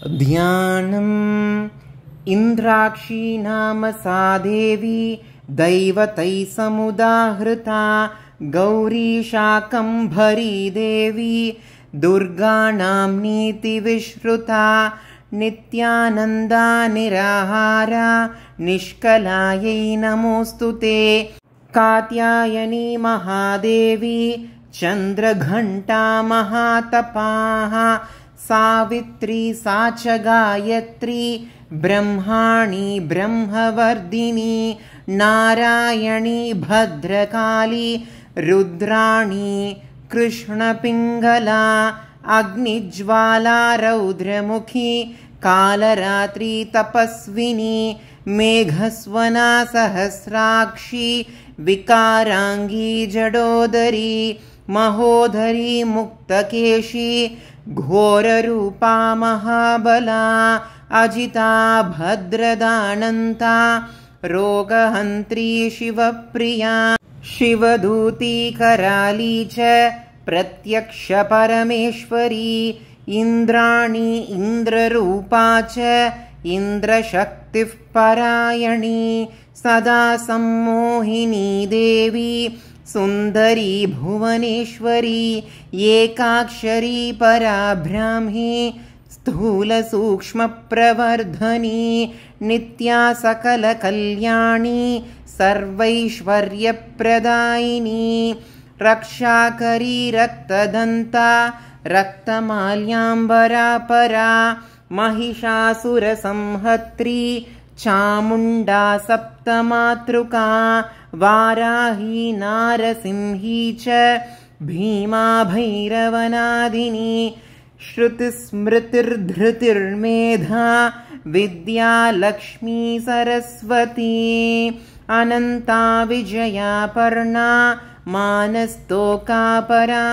ध्यानम्। इन्द्राक्षी नाम सा देवी दैवतैः समुदाहृता गौरी शाकम्भरी देवी दुर्गानाम्नीति विश्रुता नित्यानन्दा निराहारा निष्कलायै नमोऽस्तुते कात्यायनी महादेवी चन्द्रघण्टा महातपाः सावित्री सा च गायत्री ब्रह्माणी ब्रह्मवर्धिनी नारायणी भद्रकाली रुद्राणी कृष्णपिङ्गला अग्निज्वाला रौद्रमुखी कालरात्रि तपस्विनी मेघस्वना सहस्राक्षी विकाराङ्गी जडोदरी महोदरी मुक्तकेशी घोररूपा महाबला अजिता भद्रदानन्ता रोगहन्त्री शिवप्रिया शिवदूती कराली च प्रत्यक्ष परमेश्वरी इन्द्राणी इन्द्ररूपा च इन्द्रशक्तिः परायणी सदा सम्मोहिनी देवी सुन्दरी भुवनेश्वरी एकाक्षरी पराब्राह्मी स्थूलसूक्ष्मप्रवर्धनी नित्या सकलकल्याणी सर्वैश्वर्यप्रदायिनी रक्षाकरी रक्तदन्ता रक्तमाल्याम्बरा परा महिषासुरसंहर्त्री चामुण्डा सप्तमातृका वाराही नारसिंही च भीमा भैरवनादिनी श्रुतिस्मृतिर्धृतिर्मेधा विद्या लक्ष्मी सरस्वती अनन्ता विजया पर्णा मानस्तोका परा